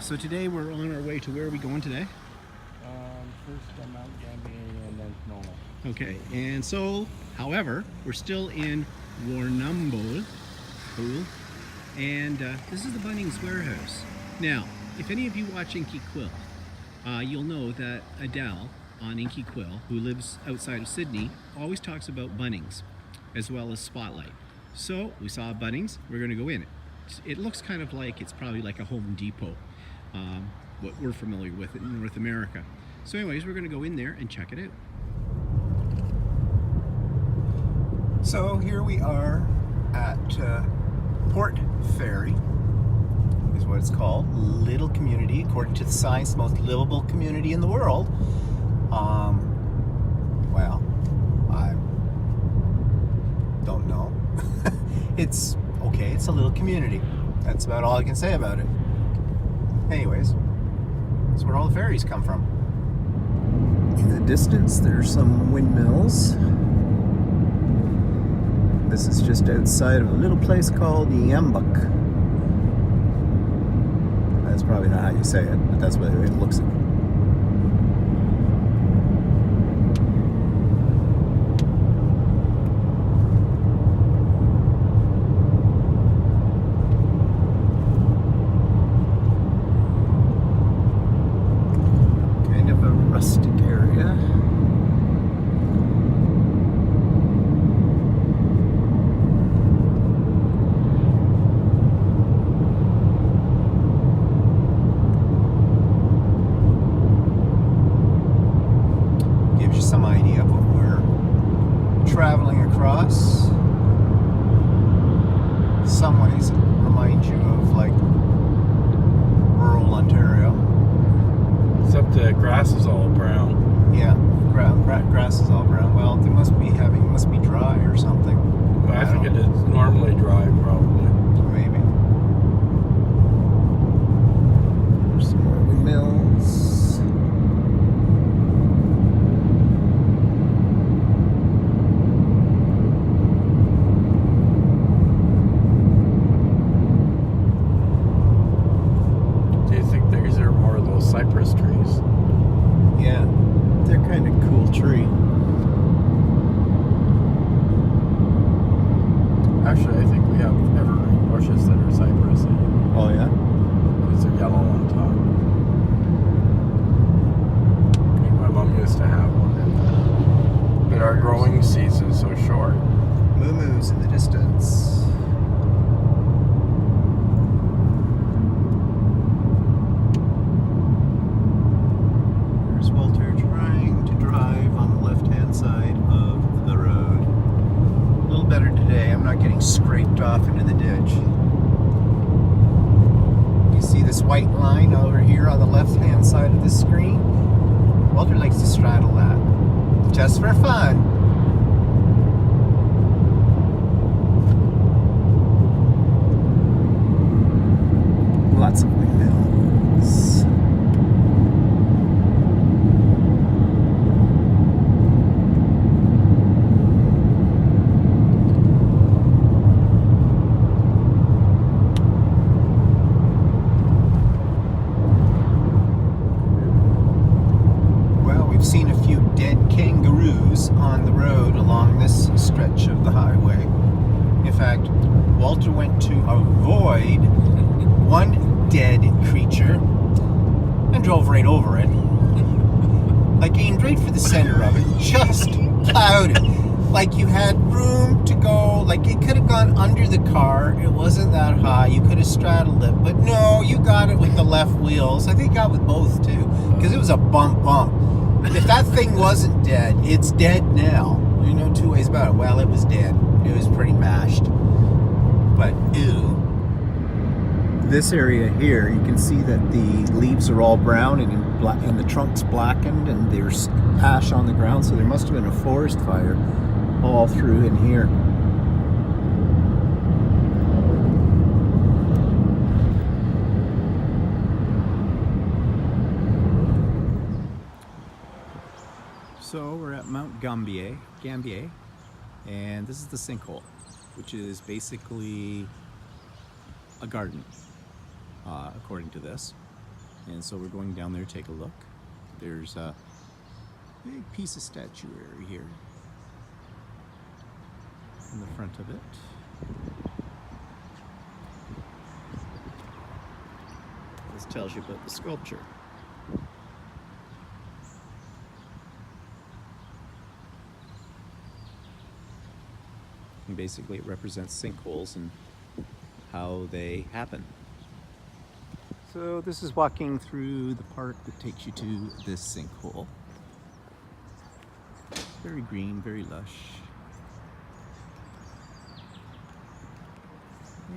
So today we're on our way to where are we going today? First Mount Gambier and then Penola. Okay, and so, however, we're still in Warrnambool, and this is the Bunnings warehouse. Now, if any of you watch Inky Quill, you'll know that Adele on Inky Quill, who lives outside of Sydney, always talks about Bunnings as well as Spotlight. So we saw Bunnings, we're going to go in it. It looks kind of like it's probably like a Home Depot, what we're familiar with in North America. So anyways, we're going to go in there and check it out. So here we are at Port Fairy, is what it's called. Little community, according to the science, the most livable community in the world. Well, I don't know. It's okay, it's a little community. That's about all I can say about it. Anyways, that's where all the ferries come from. In the distance, there's some windmills. This is just outside of a little place called Yambuk. That's probably not how you say it, but that's what it looks like. Kind of a rustic area. Some idea of what we're traveling across. Some ways it reminds you of like rural Ontario. Except the grass is all brown. Yeah, grass is all brown. Well, they must be dry or something. I think it is normally dry, probably. Maybe. There's some more windmills. Cypress trees. Yeah, they're kind of cool tree. Actually, I think we have evergreen bushes that are cypress. Oh yeah? Because they're yellow on top. My mom used to have one, but our growing season's so short. Moo-moos in the distance. Walter trying to drive on the left-hand side of the road. A little better today. I'm not getting scraped off into the ditch. You see this white line over here on the left-hand side of the screen? Walter likes to straddle that. Just for fun. Lots of windmills. Seen a few dead kangaroos on the road along this stretch of the highway. In fact, Walter went to avoid one dead creature and drove right over it. Like aimed right for the center of it, just plowed it. Like you had room to go, like it could have gone under the car, it wasn't that high, you could have straddled it, but no, you got it with the left wheels. I think you got with both too, because it was a bump. If that thing wasn't dead, it's dead now. There's no two ways about it. Well, it was dead. It was pretty mashed. But ew. This area here, you can see that the leaves are all brown and the trunk's blackened and there's ash on the ground. So there must have been a forest fire all through in here. So we're at Mount Gambier, and this is the sinkhole, which is basically a garden, according to this. And so we're going down there to take a look. There's a big piece of statuary here in the front of it. This tells you about the sculpture. And basically it represents sinkholes and how they happen. So this is walking through the park that takes you to this sinkhole. Very green, very lush.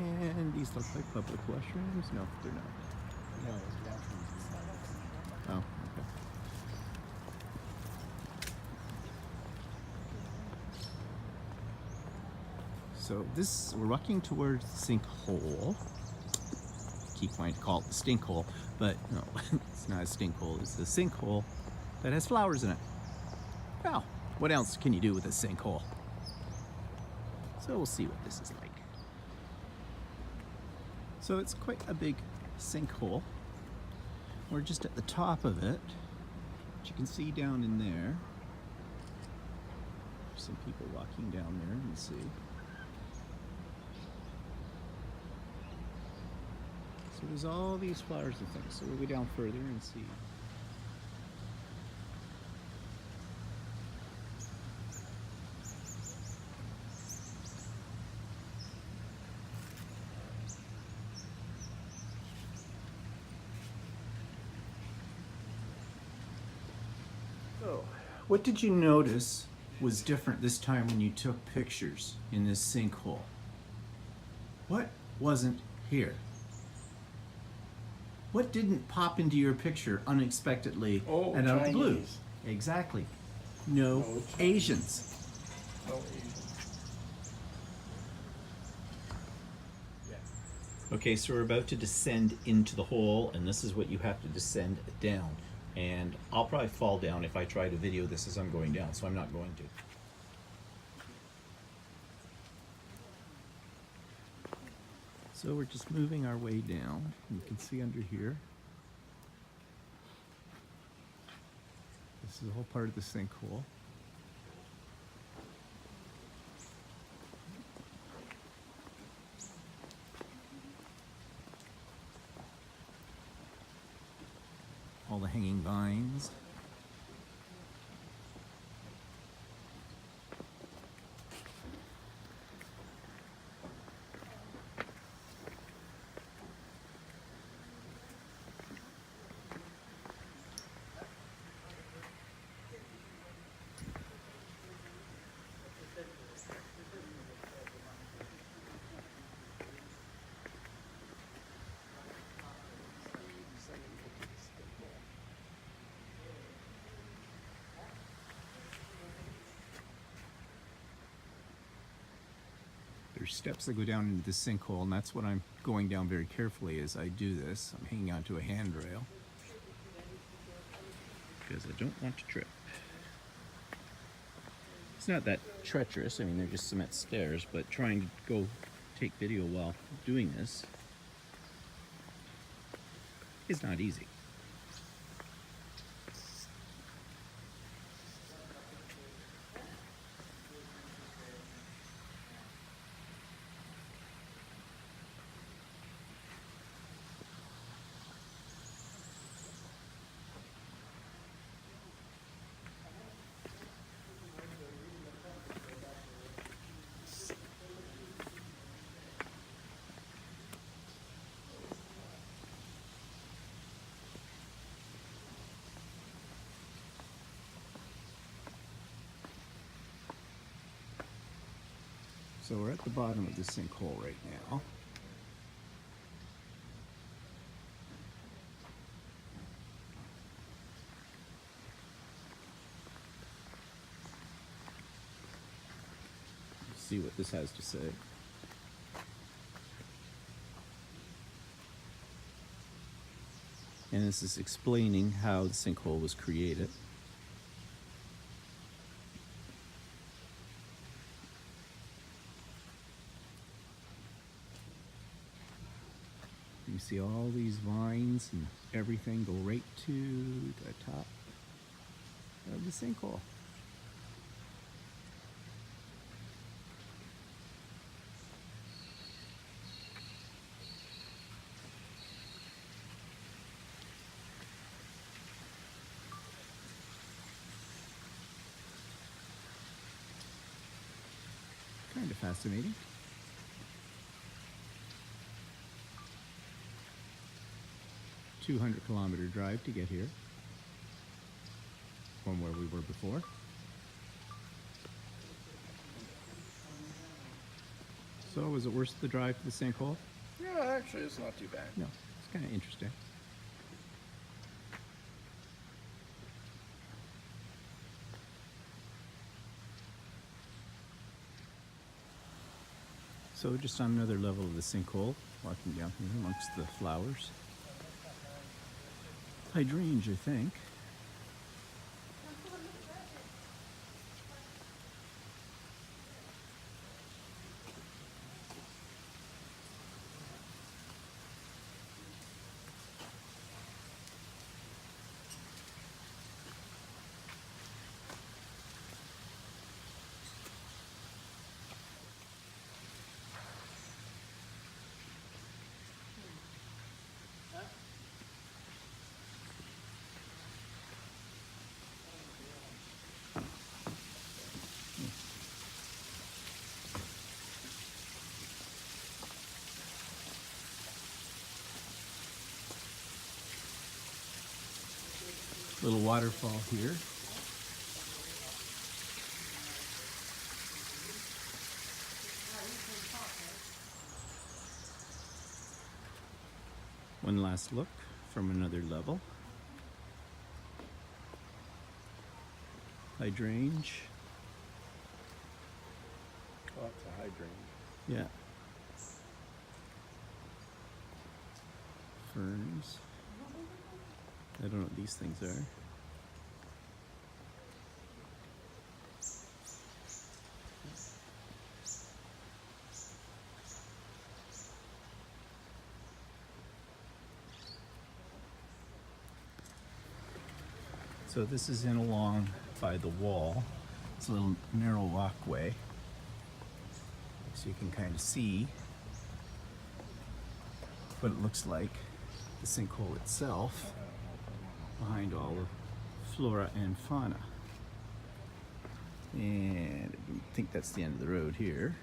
And these look like public washrooms. No, they're not. No, it's bathrooms. Oh, okay. So this, we're walking towards the sinkhole. Keep wanting to call it the stinkhole, but no, it's not a stinkhole. It's the sinkhole that has flowers in it. Well, what else can you do with a sinkhole? So we'll see what this is like. So it's quite a big sinkhole. We're just at the top of it. But you can see down in there. There's some people walking down there, you can see. So there's all these flowers and things. So we'll go down further and see. So, what did you notice was different this time when you took pictures in this sinkhole? What wasn't here? What didn't pop into your picture unexpectedly and out of the blue? Chinese. Exactly. No No Asians. No Asians. Yeah. Okay, so we're about to descend into the hole, and this is what you have to descend down. And I'll probably fall down if I try to video this as I'm going down, so I'm not going to. So we're just moving our way down. You can see under here. This is all part of the sinkhole. All the hanging vines. There's steps that go down into the sinkhole, and that's what I'm going down very carefully as I do this. I'm hanging onto a handrail because I don't want to trip. It's not that treacherous. I mean, they're just cement stairs, but trying to go take video while doing this is not easy. So we're at the bottom of the sinkhole right now. Let's see what this has to say. And this is explaining how the sinkhole was created. You You see all these vines and everything go right to the top of the sinkhole. Kind of fascinating. $200-kilometer drive to get here from where we were before. So was it worth the drive to the sinkhole? Yeah, actually, it's not too bad. No, it's kind of interesting. So just on another level of the sinkhole, walking down here amongst the flowers. Hydrangea, I think. Little waterfall here. One last look from another level. Hydrangea. Oh, that's a hydrangea. Yeah. Ferns. I don't know what these things are. So this is in along by the wall. It's a little narrow walkway. So you can kind of see what it looks like, the sinkhole itself, behind all the flora and fauna. And I think that's the end of the road here.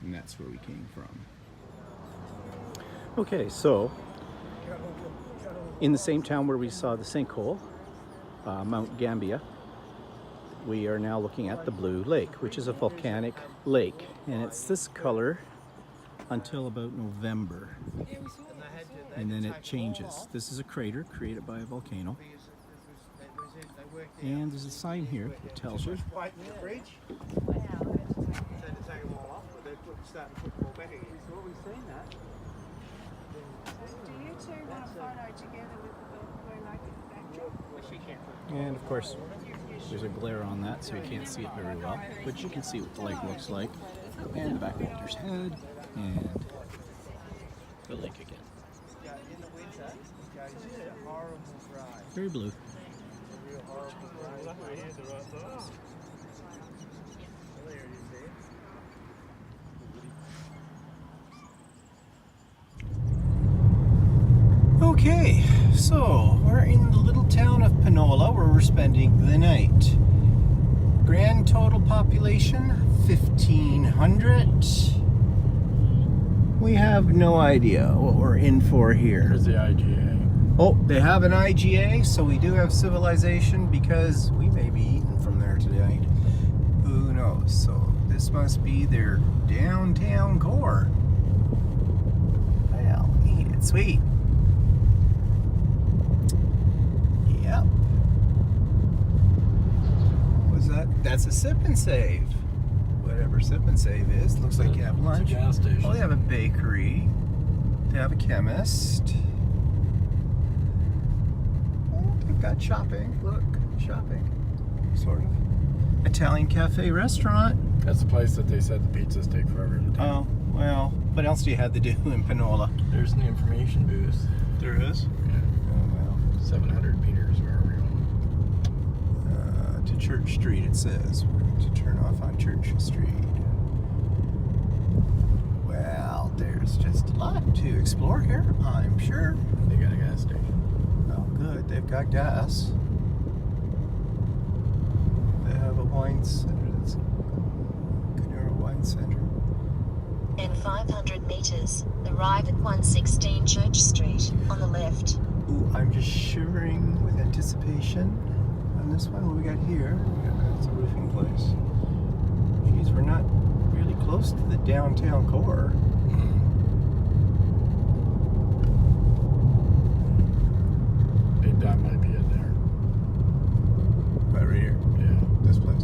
And that's where we came from. Okay, so in the same town where we saw the sinkhole, Mount Gambier, we are now looking at the Blue Lake, which is a volcanic lake, and it's this color until about November, and then it changes. This is a crater created by a volcano, and there's a sign here that tells you. Do you two want a photo together with the Blue Lake at the backdrop? And of course, there's a glare on that, so you can't see it very well, but you can see what the lake looks like, and the back of Walter's head, and the lake again. Very blue. Okay, so we're in the little town of Penola where we're spending the night. Grand total population 1,500. We have no idea what we're in for here. Here's the IGA. Oh, they have an IGA, so we do have civilization because we may be eaten from there tonight. Who knows? So this must be their downtown core. Well, eat it sweet. Yep. What was that? That's a sip and save. Whatever sip and save is. Looks like you have lunch. It's a gas station. Oh, they have a bakery. They have a chemist. got shopping. Look, shopping. Sort of. Italian cafe restaurant. That's the place that they said the pizzas take forever to do. Oh, well, what else do you have to do in Penola? There's an information booth. There is? Yeah. Oh, well. 700 meters wherever we're going. To Church Street, it says. We're going to turn off on Church Street. Well, there's just a lot to explore here, I'm sure. They got a gas station. Oh, good. They've got gas. They have a wine center. That's Canara Wine Center. In 500 meters, arrive at 116 Church Street on the left. Ooh, I'm just shivering with anticipation on this one. What we got here? It's a roofing place. Geez, we're not really close to the downtown core. Maybe that might be it there. Right here. Yeah. This place.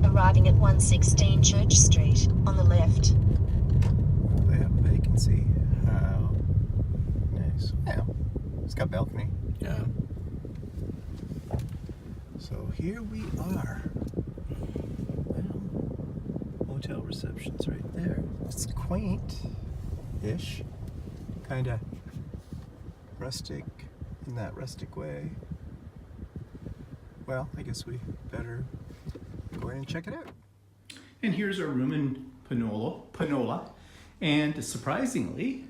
Arriving at 116 Church Street on the left. Oh, they have a vacancy. How nice. Yeah. It's got balcony. Yeah. So here we are. Well, hotel reception's right there. It's quaint-ish. Kind of rustic in that rustic way. Well, I guess we better go in and check it out. And here's our room in Penola. And surprisingly,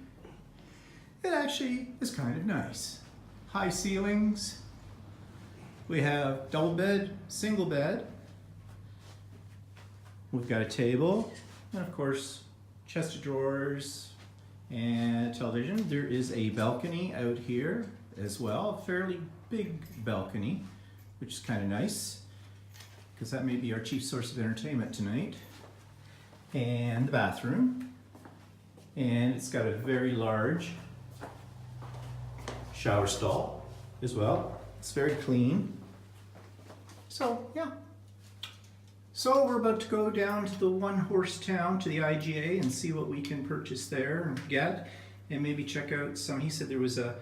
it actually is kind of nice. High ceilings. We have double bed, single bed. We've got a table, and of course, chest of drawers and television. There is a balcony out here as well, a fairly big balcony, which is kind of nice, because that may be our chief source of entertainment tonight. And the bathroom. And it's got a very large shower stall as well. It's very clean. So, yeah. So we're about to go down to the one-horse town, to the IGA, and see what we can purchase there and get, and maybe check out some. He said there was a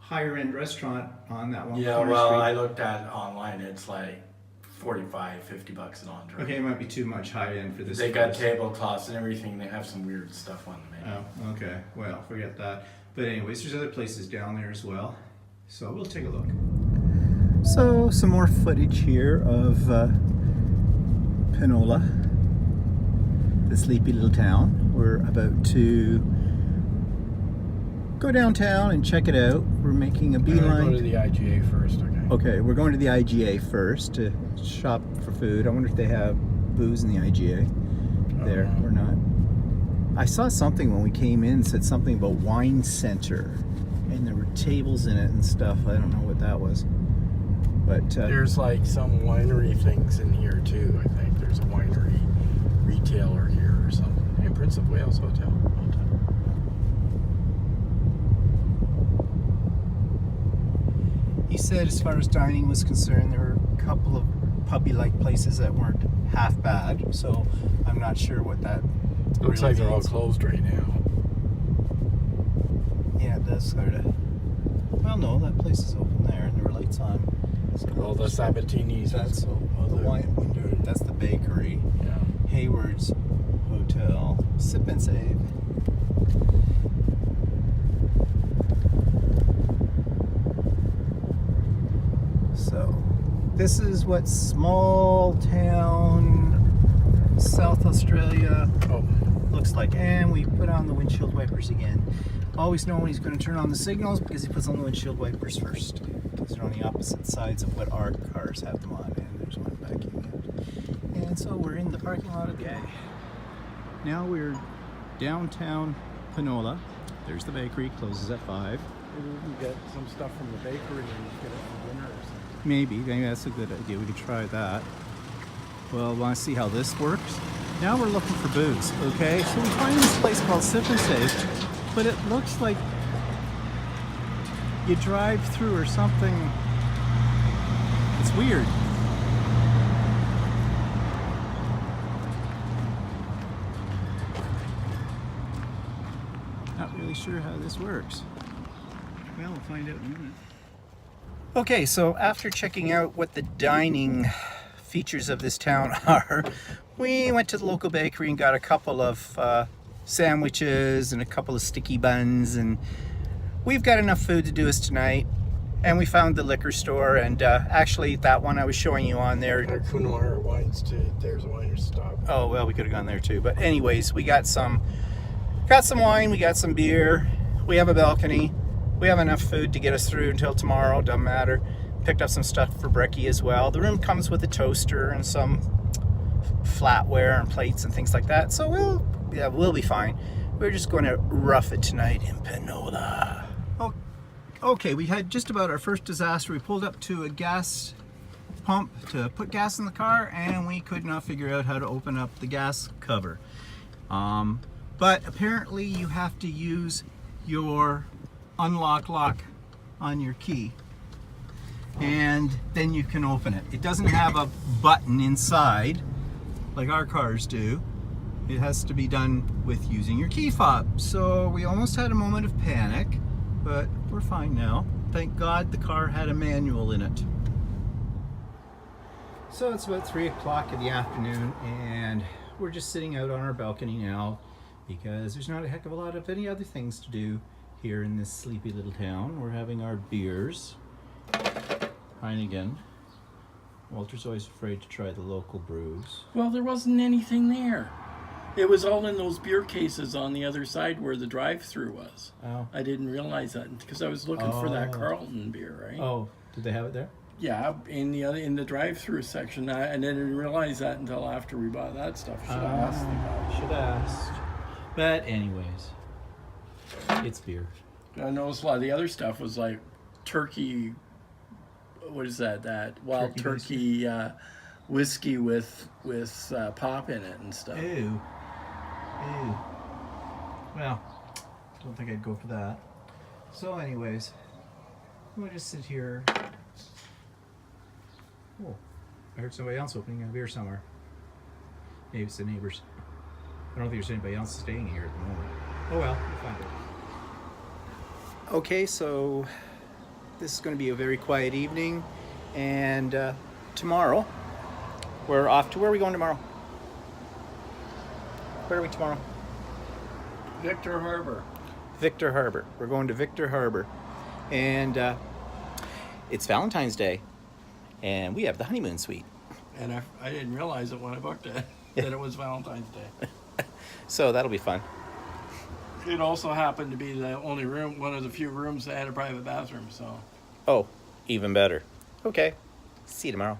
higher-end restaurant on that one Yeah, corner well, street. I looked at online. It's like $45, $50 an entree. Okay, it might be too much high-end for this. They got place. tablecloths and everything. They have some weird stuff on the menu. Oh, okay. Well, forget that. But anyways, there's other places down there as well. So we'll take a look. So some more footage here of Penola, the sleepy little town. We're about to go downtown and check it out. We're making a We're gonna beeline. go to the IGA first, okay? Okay, we're going to the IGA first to shop for food. I wonder if they have booze in the IGA there or not. I saw something when we came in, said something about wine center, and there were tables in it and stuff. I don't know what that was. But There's like some winery things in here too, I think. There's a winery retailer here or something. Hey, Prince of Wales Hotel. he said as far as dining was concerned, there were a couple of pubby-like places that weren't half bad. So I'm not sure what that Looks really like they're all means. closed right now. Yeah, it does sort of. Well, no, that place is open there, and there were lights on. So All the Sabatini's. That's the wine window. That's the bakery. Yeah. Hayward's Hotel. Sip and save. So, this is what small town South Australia Oh, looks like. And we put on the windshield wipers again. Always know when he's going to turn on the signals because he puts on the windshield wipers first. Because they're on the opposite sides of what our cars have them on. And there's one backing out. And so we're in the parking lot again. Now we're downtown Penola. There's the bakery, closes at 5. maybe we can get some stuff from the bakery and get it for dinner or something. Maybe that's a good idea. We could try that. Well, want to see how this works? Now we're looking for booze, okay? So we find this place called Sip and Save, but it looks like you drive through or something. It's weird. Not really sure how this works. Well, we'll find out in a minute. Okay, so after checking out what the dining features of this town are, we went to the local bakery and got a couple of sandwiches and a couple of sticky buns, and we've got enough food to do us tonight. And we found the liquor store, and actually that one I was showing you on there. Kunwara wines too. There's a wine stop. Oh well, we could have gone there too. But anyways, we got some wine, we got some beer. We have a balcony. We have enough food to get us through until tomorrow. Doesn't matter. Picked up some stuff for Brekkie as well. The room comes with a toaster and some flatware and plates and things like that. So we'll be fine. We're just going to rough it tonight in Penola. Okay, we had just about our first disaster. We pulled up to a gas pump to put gas in the car, and we could not figure out how to open up the gas cover. But apparently you have to use your unlock lock on your key, and then you can open it. It doesn't have a button inside like our cars do. It has to be done with using your key fob. So we almost had a moment of panic, but we're fine now. Thank God the car had a manual in it. So it's about 3 o'clock in the afternoon, and we're just sitting out on our balcony now because there's not a heck of a lot of any other things to do here in this sleepy little town. We're having our beers. Heineken. Walter's always afraid to try the local brews. Well, there wasn't anything there. It was all in those beer cases on the other side where the drive-through was. Oh. I didn't realize that because I was looking for that Carlton beer, right? Oh, did they have it there? Yeah, in the drive-through section. I didn't realize that until after we bought that stuff. Should have asked the guy. Should have asked. But anyways, it's beer. I noticed a lot of the other stuff was like turkey. What is that? That wild turkey whiskey with pop in it and stuff. Ew. Ew. Well, don't think I'd go for that. So anyways, we'll just sit here. Oh, I heard somebody else opening a beer somewhere. Maybe it's the neighbors. I don't think there's anybody else staying here at the moment. Oh well, we'll find it. Okay, so this is going to be a very quiet evening, and tomorrow we're off to, where are we going tomorrow? Where are we tomorrow? Victor Harbor. Victor Harbor. We're going to Victor Harbor, and it's Valentine's Day, and we have the honeymoon suite. And I didn't realize it when I booked it that it was Valentine's Day. So that'll be fun. It also happened to be the only room, one of the few rooms that had a private bathroom. So. Oh, even better. Okay. See you tomorrow.